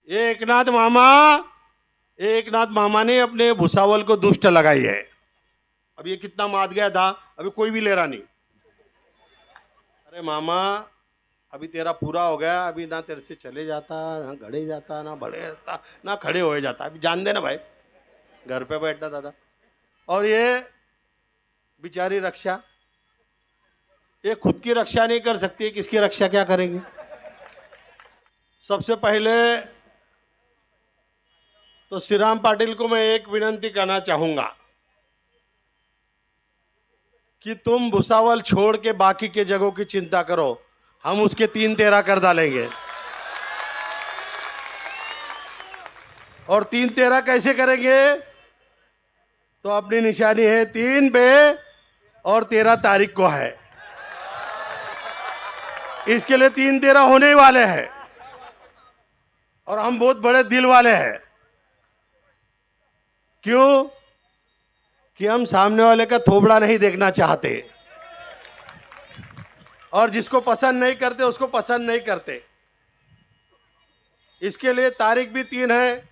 एक नाथ मामा ने अपने भुसावल को दुष्ट लगाई है। अब ये कितना मात गया था, अभी कोई भी ले रहा नहीं। अरे मामा, अभी तेरा पूरा हो गया, अभी ना तेरे से चले जाता, ना गड़े जाता, ना बढ़े जाता, ना खड़े हो जाता। अभी जान देना भाई, घर पे बैठना दादा। और ये बेचारी रक्षा, ये खुद की रक्षा नहीं कर सकती, किसकी रक्षा क्या करेंगे। सबसे पहले तो श्री राम पाटिल को मैं एक विनती करना चाहूंगा कि तुम भुसावल छोड़ के बाकी के जगहों की चिंता करो, हम उसके 3-13 कर डालेंगे। और 3-13 कैसे करेंगे? तो अपनी निशानी है 3 पे और 13 तारीख को है। इसके लिए 3-13 होने ही वाले हैं और हम बहुत बड़े दिल वाले हैं। क्यों? कि हम सामने वाले का थोबड़ा नहीं देखना चाहते और जिसको पसंद नहीं करते उसको पसंद नहीं करते। इसके लिए तारीख भी 3 है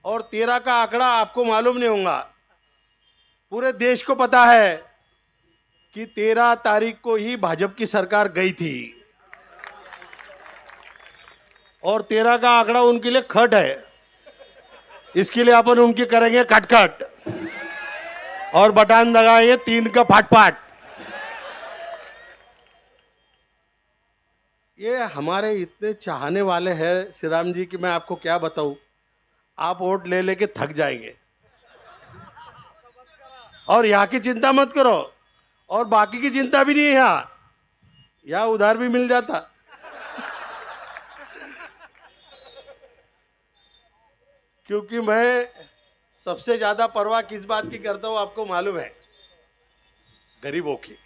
और 13 का आंकड़ा आपको मालूम नहीं होगा। पूरे देश को पता है कि 13 तारीख को ही भाजपा की सरकार गई थी और 13 का आंकड़ा उनके लिए खट है। इसके लिए अपन उनकी करेंगे खटखट और बटन दबाएंगे 3 का फाट। ये हमारे इतने चाहने वाले हैं श्री राम जी की मैं आपको क्या बताऊं। आप वोट ले लेके थक जाएंगे और यहाँ की चिंता मत करो और बाकी की चिंता भी नहीं है। यहाँ उधार भी मिल जाता। क्योंकि मैं सबसे ज्यादा परवाह किस बात की करता हूं आपको मालूम है? गरीबों की।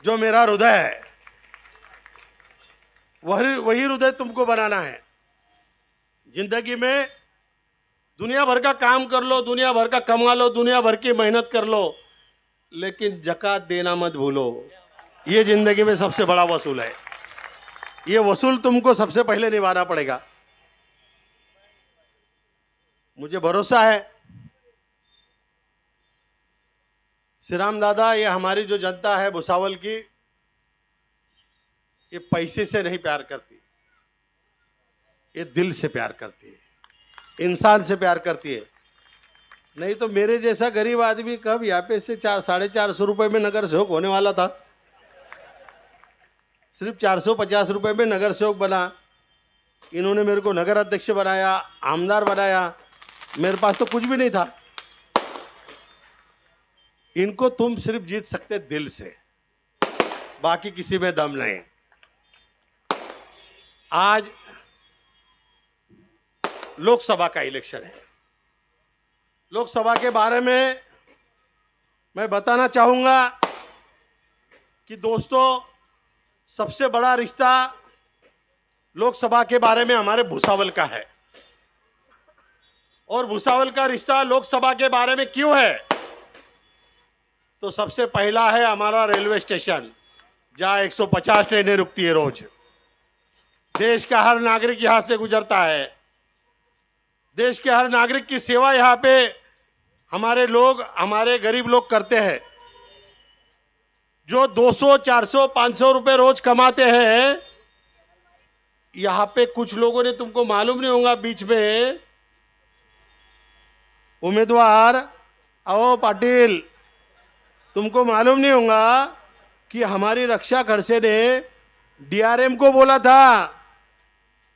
जो मेरा हृदय है वही हृदय तुमको बनाना है। जिंदगी में दुनिया भर का काम कर लो, दुनिया भर का कमा लो, दुनिया भर की मेहनत कर लो, लेकिन ज़कात देना मत भूलो। ये जिंदगी में सबसे बड़ा वसूल है। ये वसूल तुमको सबसे पहले निभाना पड़ेगा। मुझे भरोसा है श्री राम दादा, ये हमारी जो जनता है भुसावल की, ये पैसे से नहीं प्यार करती, ये दिल से प्यार करती है, इंसान से प्यार करती है। नहीं तो मेरे जैसा गरीब आदमी कब यहाँ पे से 400-450 रुपए में नगर सेवक होने वाला था। सिर्फ 450 रुपए में नगर सेवक बना। इन्होंने मेरे को नगर अध्यक्ष बनाया, आमदार बनाया। मेरे पास तो कुछ भी नहीं था। इनको तुम सिर्फ जीत सकते दिल से, बाकी किसी में दम नहीं। आज लोकसभा का इलेक्शन है। लोकसभा के बारे में मैं बताना चाहूंगा कि दोस्तों, सबसे बड़ा रिश्ता लोकसभा के बारे में हमारे भुसावल का है। और भुसावल का रिश्ता लोकसभा के बारे में क्यों है? तो सबसे पहला है हमारा रेलवे स्टेशन, जहां 150 ट्रेनें रुकती है रोज। देश का हर नागरिक यहां से गुजरता है। देश के हर नागरिक की सेवा यहां पे हमारे लोग, हमारे गरीब लोग करते हैं। जो 200, 400, 500 रुपए रोज कमाते हैं, यहां पे कुछ लोगों ने, तुमको मालूम नहीं होगा, बीच में उम्मीदवार आओ पाटिल, तुमको मालूम नहीं होगा कि हमारी रक्षा खड़से ने डीआरएम को बोला था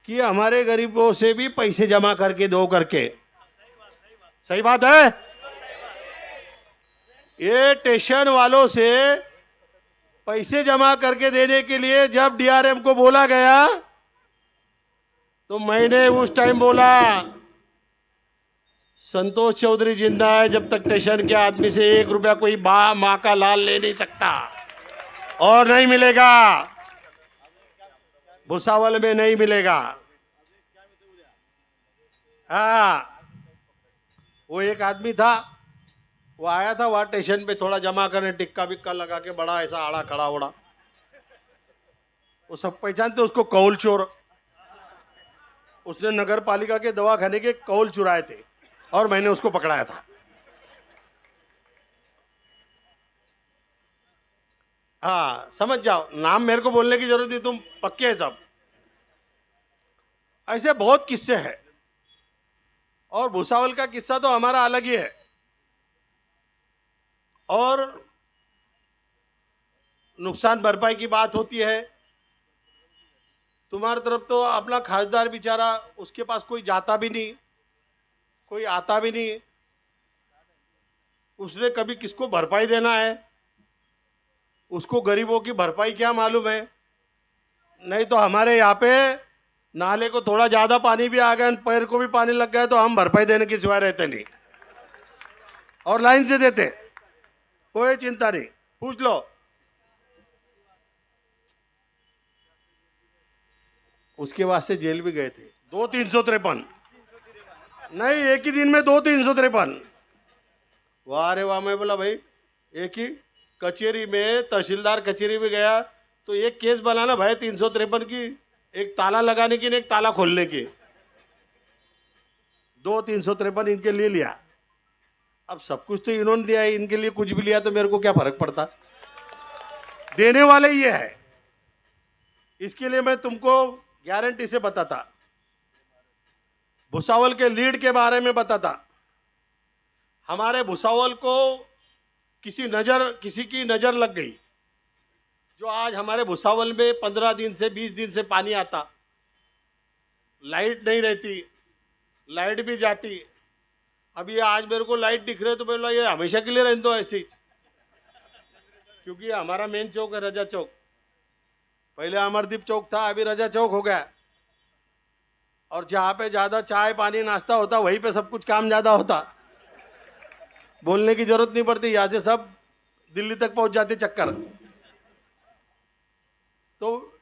कि हमारे गरीबों से भी पैसे जमा करके दो करके। सही बात है। ये स्टेशन वालों से पैसे जमा करके देने के लिए जब डीआरएम को बोला गया, तो मैंने उस टाइम बोला, संतोष चौधरी जिंदा है जब तक स्टेशन के आदमी से 1 रुपया कोई माँ का लाल ले नहीं सकता, और नहीं मिलेगा, भुसावल में नहीं मिलेगा। हाँ, वो एक आदमी था, वो आया था वहां स्टेशन पे थोड़ा जमा करने, टिक्का बिक्का लगा के, बड़ा ऐसा आड़ा खड़ा उड़ा, वो सब पहचानते उसको, कौल चोर। उसने नगर पालिका के दवाखाने के कौल चुराए थे और मैंने उसको पकड़ाया था। हाँ, समझ जाओ, नाम मेरे को बोलने की जरूरत नहीं, तुम पक्के हैं सब। ऐसे बहुत किस्से हैं। और भुसावल का किस्सा तो हमारा अलग ही है। और नुकसान भरपाई की बात होती है, तुम्हारी तरफ तो अपना खासदार बेचारा, उसके पास कोई जाता भी नहीं, कोई आता भी नहीं, उसने कभी किसको भरपाई देना है, उसको गरीबों की भरपाई क्या मालूम है। नहीं तो हमारे यहाँ पे नाले को थोड़ा ज्यादा पानी भी आ गया, पैर को भी पानी लग गया, तो हम भरपाई देने के सिवाय रहते नहीं, और लाइन से देते, कोई चिंता नहीं, पूछ लो। उसके वास्ते जेल भी गए थे, 2-353, नहीं एक ही दिन में 2-353। वाह रे वाह, मैं बोला भाई एक ही कचेरी में, तहसीलदार कचेरी में गया तो एक केस बनाना भाई 353 की, एक ताला लगाने की, एक ताला खोलने की, 2-353 इनके लिए लिया। अब सब कुछ तो इन्होंने दिया है, इनके लिए कुछ भी लिया तो मेरे को क्या फर्क पड़ता, देने वाले ये है। इसके लिए मैं तुमको गारंटी से बताता, भुसावल के लीड के बारे में बताता। हमारे भुसावल को किसी की नजर लग गई, जो आज हमारे भुसावल में 15 दिन से 20 दिन से पानी आता, लाइट नहीं रहती, लाइट भी जाती। अभी आज मेरे को लाइट दिख रहे तो मैं बोला ये हमेशा के लिए रहने दो ऐसे ही, क्योंकि हमारा मेन चौक है रजा चौक, पहले अमरदीप चौक था, अभी रजा चौक हो गया। और जहाँ पे ज्यादा चाय पानी नाश्ता होता वहीं पे सब कुछ काम ज्यादा होता, बोलने की जरूरत नहीं पड़ती, यहाँ से सब दिल्ली तक पहुंच जाते चक्कर। तो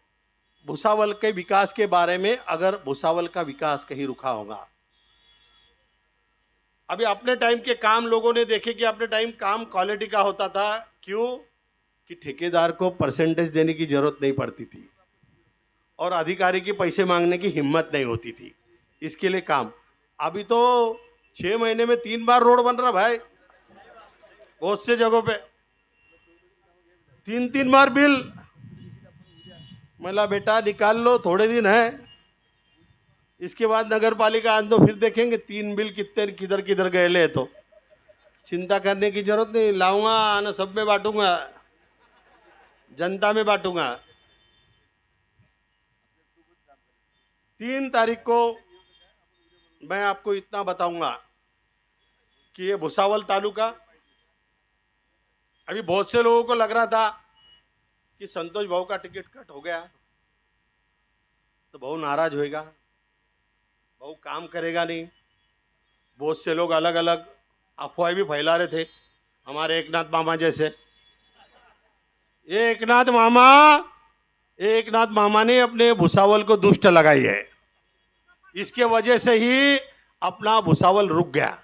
भुसावल के विकास के बारे में, अगर भुसावल का विकास कहीं रुका होगा, अभी अपने टाइम के काम लोगों ने देखे कि अपने टाइम काम क्वालिटी का होता था। क्यों? कि ठेकेदार को परसेंटेज देने की जरूरत नहीं पड़ती थी और अधिकारी की पैसे मांगने की हिम्मत नहीं होती थी, इसके लिए काम। अभी तो 6 महीने में 3 बार रोड बन रहा भाई, बहुत से जगहों पे 3-3 बार बिल। मला बेटा निकाल लो, थोड़े दिन है, इसके बाद नगर पालिका आन दो, फिर देखेंगे 3 बिल कितने किधर किधर गए ले। तो चिंता करने की जरूरत नहीं, लाऊंगा ना, सब में बांटूंगा, जनता में बांटूंगा। 3 तारीख को मैं आपको इतना बताऊंगा कि ये भुसावल तालुका, अभी बहुत से लोगों को लग रहा था कि संतोष भाऊ का टिकट कट हो गया तो भाऊ नाराज होएगा, भाऊ काम करेगा नहीं। बहुत से लोग अलग अलग अफवाहें भी फैला रहे थे, हमारे एकनाथ मामा जैसे। एकनाथ मामा ने अपने भुसावल को दुष्ट लगाई है, इसके वजह से ही अपना भुसावल रुक गया।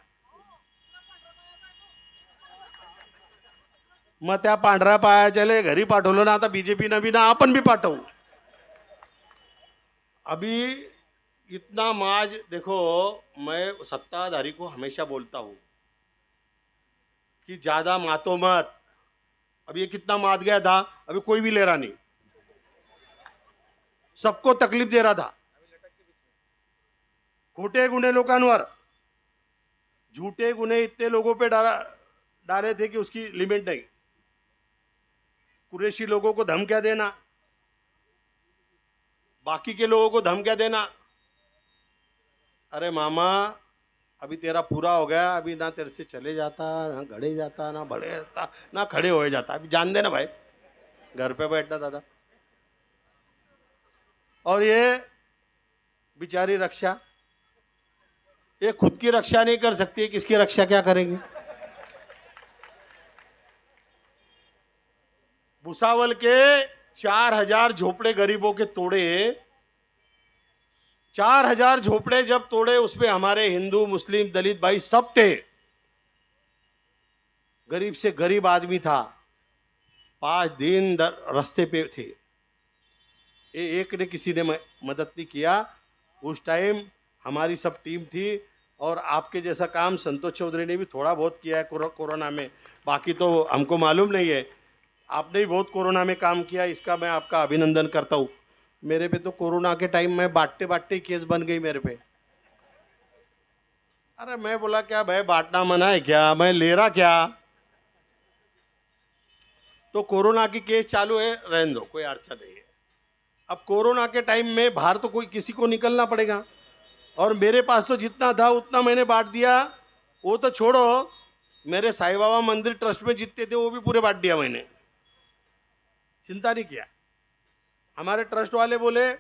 मग त्या पांढऱ्या पायाच्याले घरी पाठवलं ना, आता बीजेपी ने भी ना, आपण भी पाठवू। अभी इतना माज देखो, मैं सत्ताधारी को हमेशा बोलता हूं कि ज्यादा मातो मत। अब ये कितना मात गया था, अभी कोई भी ले रहा नहीं, सबको तकलीफ दे रहा था। खोटे गुन्हे लोकांवर, झूठे गुन्हे इतने लोगों पे डाले थे कि उसकी लिमिट नहीं। कुरैशी लोगों को धमकियां देना, बाकी के लोगों को धमकियां देना। अरे मामा अभी तेरा पूरा हो गया, अभी ना तेरे से चले जाता, ना गड़े जाता, ना बढ़े जाता, ना खड़े हो जाता। अभी जान देना भाई, घर पे बैठना दादा। और ये बेचारी रक्षा, ये खुद की रक्षा नहीं कर सकती, किसकी रक्षा क्या करेंगे। भुसावल के 4000 झोपड़े गरीबों के तोड़े। 4000 झोपड़े जब तोड़े, उसमें हमारे हिंदू मुस्लिम दलित भाई सब थे। गरीब से गरीब आदमी था, 5 दिन रास्ते पे थे। एक ने किसी ने मदद नहीं किया। उस टाइम हमारी सब टीम थी, और आपके जैसा काम संतोष चौधरी ने भी थोड़ा बहुत किया है कोरोना में, बाकी तो हमको मालूम नहीं है। आपने भी बहुत कोरोना में काम किया, इसका मैं आपका अभिनंदन करता हूँ। मेरे पे तो कोरोना के टाइम में बांटते बांटते केस बन गई मेरे पे। अरे मैं बोला क्या भाई, बांटना मना है क्या, मैं ले रहा क्या? तो कोरोना की केस चालू है, रहने दो, कोई अड़चन नहीं है। अब कोरोना के टाइम में बाहर तो कोई किसी को निकलना पड़ेगा, और मेरे पास तो जितना था उतना मैंने बांट दिया। वो तो छोड़ो, मेरे साईं बाबा मंदिर ट्रस्ट में जितने थे वो भी पूरे बांट दिया मैंने, चिंता नहीं किया। हमारे ट्रस्ट वाले बोले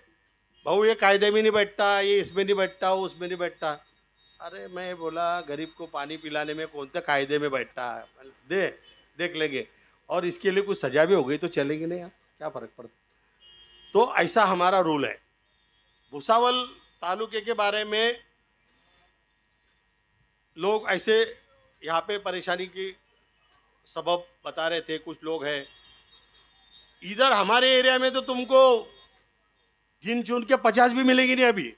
भाऊ ये कायदे में नहीं बैठता, ये इसमें नहीं बैठता, वो उसमें नहीं बैठता। अरे मैं बोला गरीब को पानी पिलाने में कौन सा कायदे में बैठता है, देख लेंगे, और इसके लिए कुछ सजा भी हो गई तो चलेगी नहीं यार, क्या फर्क पड़ता। तो ऐसा हमारा रूल है। भुसावल तालुके के बारे में लोग ऐसे यहाँ पे परेशानी की सबब बता रहे थे, कुछ लोग हैं इधर हमारे एरिया में तो तुमको गिन चुन के 50 भी मिलेगी नहीं अभी,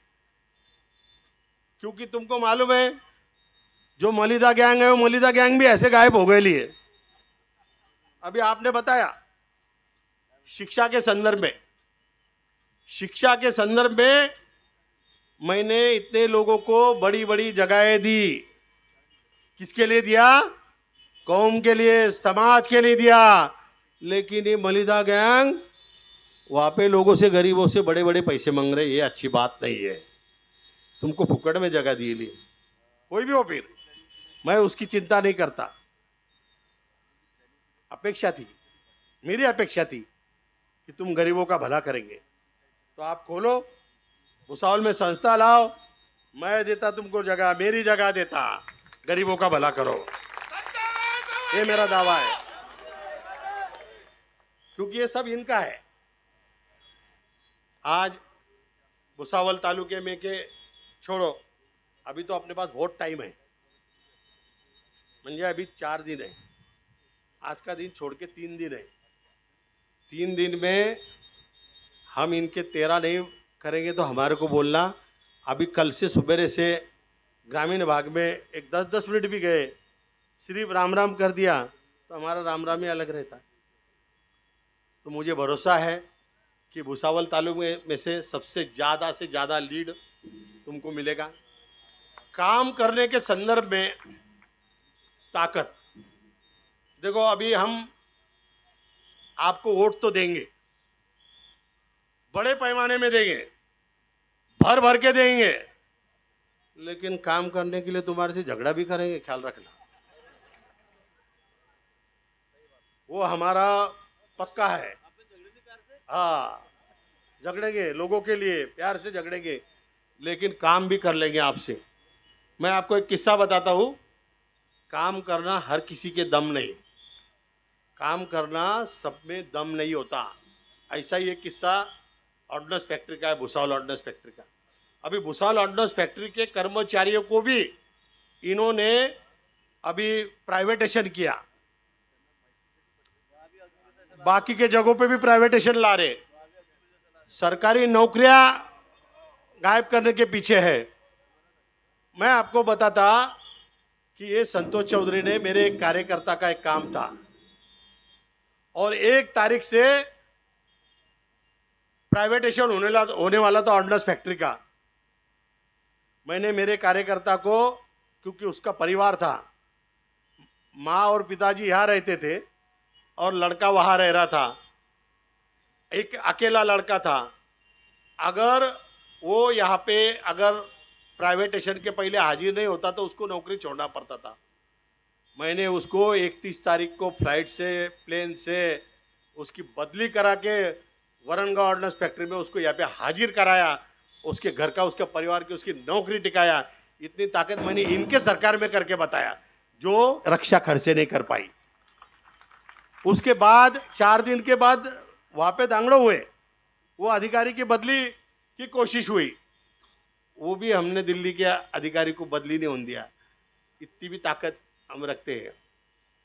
क्योंकि तुमको मालूम है जो मलिदा गैंग है वो मलिदा गैंग भी ऐसे गायब हो गए लिए। अभी आपने बताया शिक्षा के संदर्भ में मैंने इतने लोगों को बड़ी बड़ी जगहें दी, किसके लिए दिया? कौम के लिए, समाज के लिए दिया। लेकिन ये मलिदा गैंग वहाँ पे लोगों से, गरीबों से बड़े बड़े पैसे मांग रहे, ये अच्छी बात नहीं है। तुमको फुकड़ में जगह दी ली, कोई भी हो, फिर मैं उसकी चिंता नहीं करता। अपेक्षा थी, मेरी अपेक्षा थी कि तुम गरीबों का भला करेंगे, तो आप खोलो, भुसावल में संस्था लाओ, मैं देता तुमको जगह, मेरी जगह देता, गरीबों का भला करो, ये मेरा दावा है, क्योंकि ये सब इनका है। आज भुसावल तालुके में के छोड़ो, अभी तो अपने पास बहुत टाइम है, म्हणजे अभी 4 दिन है, आज का दिन छोड़ के 3 दिन है। 3 दिन में हम इनके 13 नहीं करेंगे तो हमारे को बोलना। अभी कल से सुबेरे से ग्रामीण भाग में एक 10-10 मिनट भी गए, सिर्फ राम राम कर दिया तो हमारा राम राम ही अलग रहता है। तो मुझे भरोसा है कि भुसावल तालुके में से सबसे ज़्यादा लीड तुमको मिलेगा। काम करने के संदर्भ में ताकत देखो, अभी हम आपको वोट तो देंगे, बड़े पैमाने में देंगे, भर भर के देंगे, लेकिन काम करने के लिए तुम्हारे से झगड़ा भी करेंगे, ख्याल रखना, वो हमारा पक्का है। हाँ, झगड़ेंगे, लोगों के लिए प्यार से झगड़ेंगे, लेकिन काम भी कर लेंगे आपसे। मैं आपको एक किस्सा बताता हूँ। काम करना हर किसी के दम नहीं, काम करना सब में दम नहीं होता। ऐसा ही एक किस्सा ऑर्डिनेंस फैक्ट्री का है, भुसावल ऑर्डिनेंस फैक्ट्री का। अभी भुसावल ऑर्डिनेंस फैक्ट्री के कर्मचारियों को भी इन्होंने अभी प्राइवेटेशन किया, बाकी के जगहों पे भी प्राइवेटेशन ला रहे, सरकारी नौकरियां गायब करने के पीछे है। मैं आपको बताता कि ये संतोष चौधरी ने, मेरे एक कार्यकर्ता का एक काम था, और 1 तारीख से प्राइवेटेशन होने वाला था ऑर्डिनेंस फैक्ट्री का। मैंने मेरे कार्यकर्ता को, क्योंकि उसका परिवार था, माँ और पिताजी यहाँ रहते थे और लड़का वहाँ रह रहा था, एक अकेला लड़का था। अगर वो यहाँ पे अगर प्राइवेटेशन के पहले हाजिर नहीं होता तो उसको नौकरी छोड़ना पड़ता था। मैंने उसको 31 तारीख को फ्लाइट से, प्लेन से उसकी बदली करा के वरंगा ऑर्डिनेंस फैक्ट्री में उसको यहाँ पे हाजिर कराया, उसके घर का, उसके परिवार की, उसकी नौकरी टिकाया। इतनी ताकत मैंने इनके सरकार में करके बताया, जो रक्षा खर्च से नहीं कर पाई। उसके बाद 4 दिन के बाद वहाँ पे दांगड़ो हुए, वो अधिकारी की बदली की कोशिश हुई, वो भी हमने दिल्ली के अधिकारी को बदली नहीं होने दिया। इतनी भी ताकत हम रखते हैं,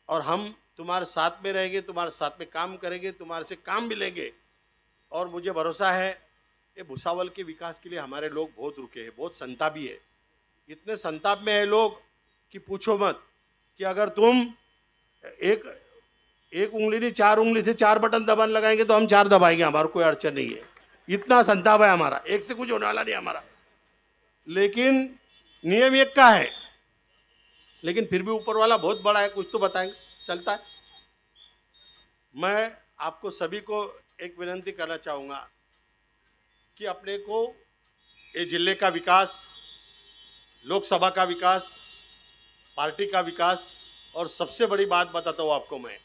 और हम तुम्हारे साथ में रहेंगे, तुम्हारे साथ में काम करेंगे, तुम्हारे से काम मिलेंगे। और मुझे भरोसा है ये भुसावल के विकास के लिए हमारे लोग बहुत रुके हैं, बहुत संतापी है। इतने संताप में है लोग कि पूछो मत, कि अगर तुम एक उंगली नहीं 4 उंगली से 4 बटन दबाने लगाएंगे तो हम 4 दबाएंगे, हमारा कोई अड़चन नहीं है। इतना संताप है हमारा, एक से कुछ होने वाला नहीं हमारा। लेकिन नियम एक का है, लेकिन फिर भी ऊपर वाला बहुत बड़ा है, कुछ तो बताएंगे, चलता है। मैं आपको सभी को एक विनती करना चाहूँगा कि अपने को ये जिले का विकास, लोकसभा का विकास, पार्टी का विकास, और सबसे बड़ी बात बताता हूँ आपको मैं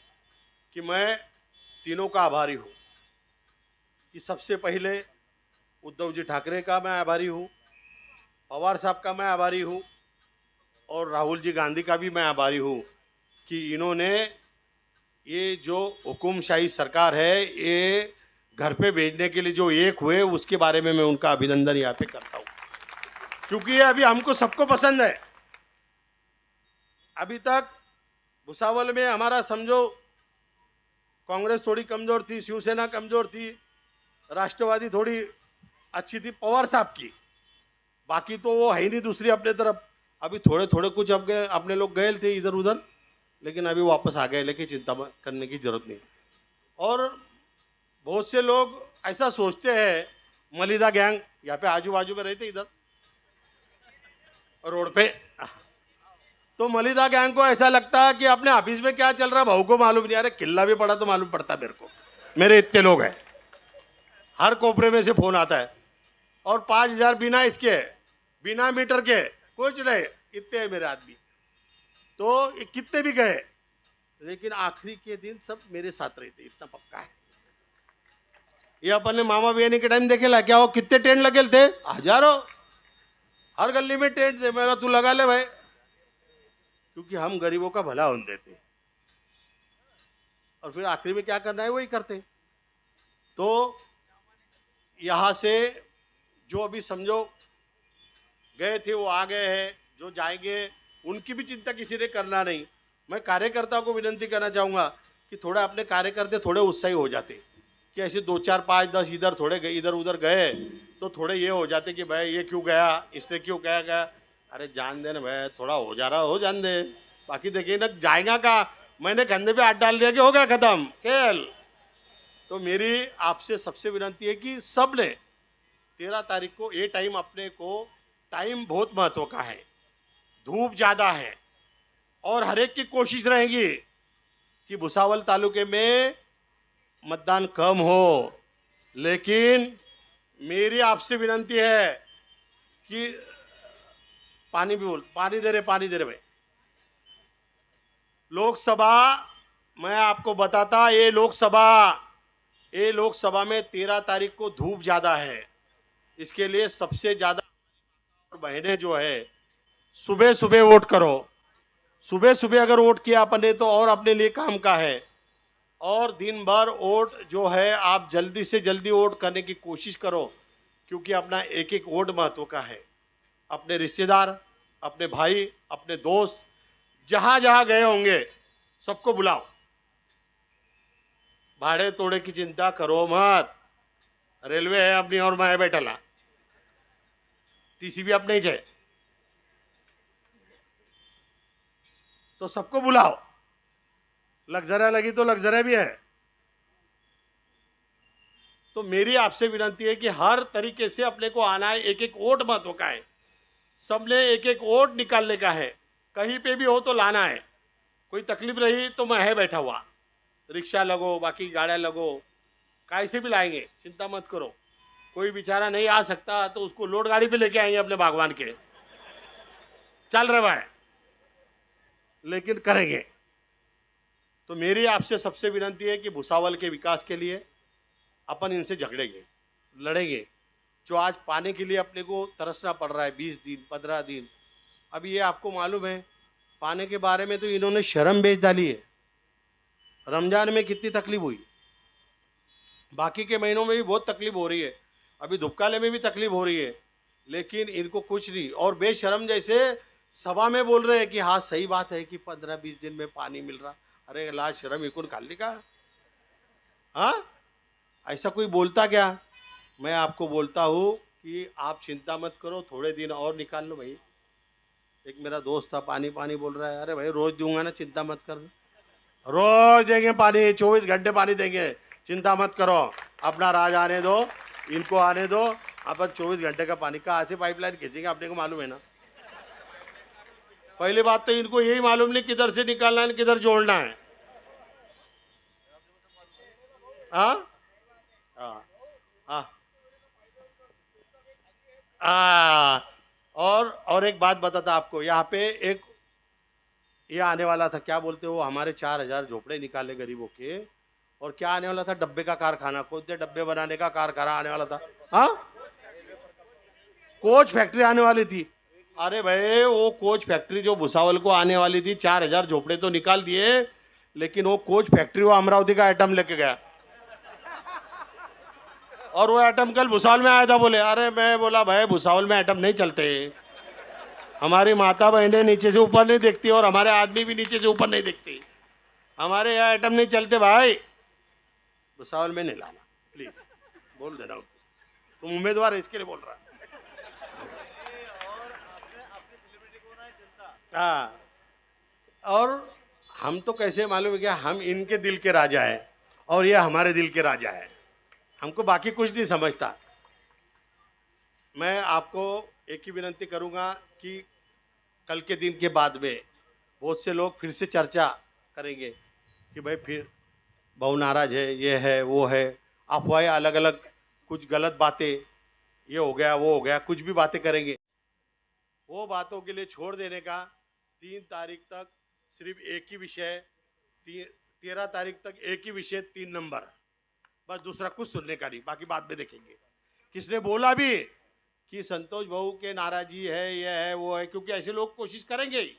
कि मैं तीनों का आभारी हूँ। कि सबसे पहले उद्धव जी ठाकरे का मैं आभारी हूँ, पवार साहब का मैं आभारी हूँ, और राहुल जी गांधी का भी मैं आभारी हूँ कि इन्होंने ये जो हुकुमशाही सरकार है ये घर पे भेजने के लिए जो एक हुए, उसके बारे में मैं उनका अभिनंदन यहाँ पे करता हूँ। क्योंकि ये अभी हमको सबको पसंद है। अभी तक भुसावल में हमारा समझो कांग्रेस थोड़ी कमजोर थी, शिवसेना कमजोर थी, राष्ट्रवादी थोड़ी अच्छी थी पवार साहब की, बाकी तो वो है ही नहीं दूसरी अपने तरफ। अभी थोड़े थोड़े कुछ अपने लोग गए थे इधर उधर, लेकिन अभी वापस आ गए, लेकिन चिंता करने की जरूरत नहीं। और बहुत से लोग ऐसा सोचते हैं, मलिदा गैंग यहाँ पे आजू बाजू में रहते इधर रोड पे, तो मलिदा गैंग को ऐसा लगता है कि अपने ऑफिस में क्या चल रहा है भाऊ को मालूम नहीं। अरे किल्ला भी पड़ा तो मालूम पड़ता मेरे को, मेरे इतने लोग हैं, हर कोपरे में से फोन आता है। और 5,000 बिना इसके, बिना मीटर के कुछ नहीं, इतने हैं मेरे आदमी। तो ये कितने भी गए, लेकिन आखिरी के दिन सब मेरे साथ रहते, इतना पक्का है। ये अपन ने मामा बियानी के टाइम देखेला क्या, वो कितने टेंट लगे थे, हजारों, हर गली में टेंट थे। मेरा तू लगा ले भाई, क्योंकि हम गरीबों का भला होने देते, और फिर आखिरी में क्या करना है वही करते। तो यहाँ से जो अभी समझो गए थे वो आ गए हैं, जो जाएंगे उनकी भी चिंता किसी ने करना नहीं। मैं कार्यकर्ताओं को विनती करना चाहूँगा कि थोड़ा अपने कार्यकर्ता थोड़े उत्साही हो जाते, कि ऐसे 2, 4, 5, 10 इधर थोड़े गए, इधर उधर गए तो थोड़े ये हो जाते कि भाई ये क्यों गया, इसने क्यों गया। अरे जान दे ना भाई, थोड़ा हो जा रहा हो जान दे, बाकी देखिए ना जाएगा का, मैंने कंधे पे हाथ डाल दिया कि हो गया खत्म खेल। तो मेरी आपसे सबसे विनती है कि सब ने 13 तारीख को ये टाइम, अपने को टाइम बहुत महत्व का है, धूप ज़्यादा है, और हर एक की कोशिश रहेगी कि भुसावल तालुके में मतदान कम हो। लेकिन मेरी आपसे विनती है कि पानी भी बोल, पानी दे रहे भाई। लोकसभा मैं आपको बताता, ये लोकसभा में 13 तारीख को धूप ज़्यादा है। इसके लिए सबसे ज़्यादा बहनें जो है, सुबह सुबह वोट करो। सुबह सुबह अगर वोट किया अपने तो और अपने लिए काम का है। और दिन भर वोट जो है आप जल्दी से जल्दी वोट करने की कोशिश करो, क्योंकि अपना एक एक वोट महत्व का है। अपने रिश्तेदार, अपने भाई, अपने दोस्त जहाँ जहाँ गए होंगे सबको बुलाओ। भाड़े तोड़े की चिंता करो मत, रेलवे है अपनी और मैं बैठला, टीसी भी अपने ही है, तो सबको बुलाओ। लग्जरिया लगी तो लग्जरिया भी है। तो मेरी आपसे विनती है कि हर तरीके से अपने को आना है, एक एक वोट महत्व का है, सबने एक एक वोट निकालने का है। कहीं पे भी हो तो लाना है, कोई तकलीफ रही तो मैं है बैठा हुआ, रिक्शा लगो, बाकी गाड़ियाँ लगो, कैसे भी लाएंगे, चिंता मत करो। कोई बेचारा नहीं आ सकता तो उसको लोड गाड़ी पे लेके आएंगे अपने बागवान के, चल रहा है, लेकिन करेंगे। तो मेरी आपसे सबसे विनती है कि भुसावल के विकास के लिए अपन इनसे झगड़ेंगे, लड़ेंगे। जो आज पाने के लिए अपने को तरसना पड़ रहा है 20 दिन 15 दिन, अभी ये आपको मालूम है पाने के बारे में तो इन्होंने शर्म बेच डाली है। रमजान में कितनी तकलीफ हुई, बाकी के महीनों में भी बहुत तकलीफ हो रही है, अभी धुपकाले में भी तकलीफ हो रही है, लेकिन इनको कुछ नहीं। और बेशरम जैसे सभा में बोल रहे हैं कि हाँ सही बात है कि 15-20 दिन में पानी मिल रहा। अरे लाज शर्म इकुन खाली का, हाँ ऐसा कोई बोलता क्या? मैं आपको बोलता हूँ कि आप चिंता मत करो, थोड़े दिन और निकाल लो भाई। एक मेरा दोस्त था, पानी पानी बोल रहा है, अरे भाई रोज दूंगा ना, चिंता मत कर, रोज देंगे पानी, 24 घंटे पानी देंगे, चिंता मत करो, अपना राज आने दो, इनको आने दो। अपन 24 घंटे का पानी कहाँ से पाइपलाइन खींचेंगे, अपने को मालूम है ना। पहली बात तो इनको यही मालूम नहीं किधर से निकालना है, किधर जोड़ना है। हाँ हाँ हाँ हाँ। और एक बात बताता आपको, यहाँ पे एक ये आने वाला था, क्या बोलते हो, हमारे 4,000 झोपड़े निकाले गरीबों के, और क्या आने वाला था, डब्बे का कारखाना, खुद से डब्बे बनाने का कारखाना आने वाला था। हाँ, कोच फैक्ट्री आने वाली थी। अरे भाई वो कोच फैक्ट्री जो भुसावल को आने वाली थी, 4,000 झोपड़े तो निकाल दिए, लेकिन वो कोच फैक्ट्री वो अमरावती का आइटम लेके गया, और वो आइटम कल भुसावल में आया था। बोले, अरे मैं बोला भाई भुसावल में आइटम नहीं चलते, हमारी माता बहनें नीचे से ऊपर नहीं देखती, और हमारे आदमी भी नीचे से ऊपर नहीं देखती, हमारे यहाँ आइटम नहीं चलते भाई, भुसावल में नहीं लाना प्लीज, बोल दे रहा हूँ, तुम उम्मीदवार है इसके लिए बोल रहा है। हाँ, और हम तो कैसे मालूम है क्या, हम इनके दिल के राजा है और ये हमारे दिल के राजा है, हमको बाकी कुछ नहीं समझता। मैं आपको एक ही विनंती करूंगा कि कल के दिन के बाद में बहुत से लोग फिर से चर्चा करेंगे कि भाई फिर बहु नाराज है, ये है वो है, अफवाहें अलग अलग, कुछ गलत बातें, ये हो गया वो हो गया, कुछ भी बातें करेंगे। वो बातों के लिए छोड़ देने का, 3 तारीख तक सिर्फ एक ही विषय, 13 तारीख तक एक ही विषय, 3 नंबर, बस दूसरा कुछ सुनने का नहीं, बाकी बाद में देखेंगे। किसने बोला भी कि संतोष भाऊ के नाराजी है, ये है वो है, क्योंकि ऐसे लोग कोशिश करेंगे ही,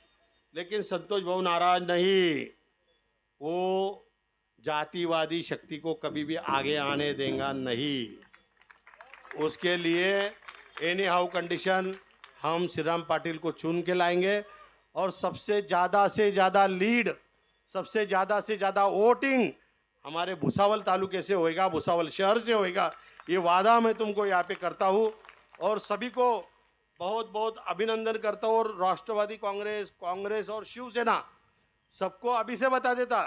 लेकिन संतोष भाऊ नाराज नहीं, वो जातिवादी शक्ति को कभी भी आगे आने देगा नहीं। उसके लिए एनी हाउ कंडीशन हम श्री राम पाटिल को चुन के लाएंगे, और सबसे ज़्यादा लीड, सबसे ज़्यादा वोटिंग हमारे भुसावल तालुके से होएगा, भुसावल शहर से होएगा, ये वादा मैं तुमको यहाँ पे करता हूँ। और सभी को बहुत बहुत अभिनंदन करता हूँ, और राष्ट्रवादी कांग्रेस और शिवसेना सबको अभी से बता देता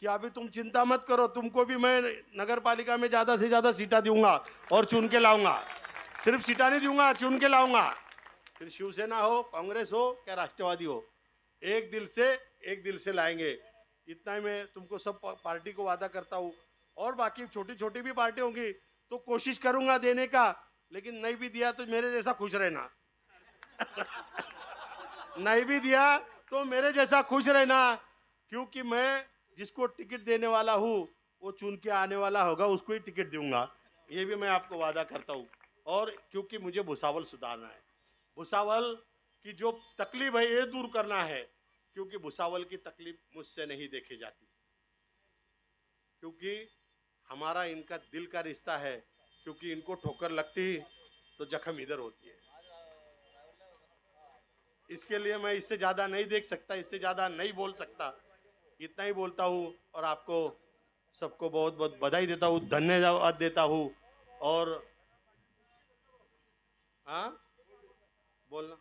कि अभी तुम चिंता मत करो, तुमको भी मैं नगर पालिका में ज़्यादा से ज़्यादा सीटा दूंगा और चुन के लाऊंगा, सिर्फ सीटा नहीं दूंगा, चुन के लाऊंगा। फिर शिवसेना हो, कांग्रेस हो, क्या राष्ट्रवादी हो, एक दिल से लाएंगे, इतना ही मैं तुमको सब पार्टी को वादा करता हूँ। और बाकी छोटी छोटी भी पार्टी होंगी तो कोशिश करूंगा देने का, लेकिन नहीं भी दिया तो मेरे जैसा खुश रहना नहीं भी दिया तो मेरे जैसा खुश रहना, क्योंकि मैं जिसको टिकट देने वाला हूँ वो चुन के आने वाला होगा, उसको ही टिकट दूंगा, ये भी मैं आपको वादा करता हूँ। और क्योंकि मुझे भुसावल सुधारना है, भुसावल की जो तकलीफ है ये दूर करना है, क्योंकि भुसावल की तकलीफ मुझसे नहीं देखी जाती, क्योंकि हमारा इनका दिल का रिश्ता है, क्योंकि इनको ठोकर लगती तो जख्म इधर होती है। इसके लिए मैं इससे ज़्यादा नहीं देख सकता, इससे ज़्यादा नहीं बोल सकता, इतना ही बोलता हूँ। और आपको सबको बहुत बहुत बधाई देता हूँ, धन्यवाद देता हूँ। और हाँ बोलना।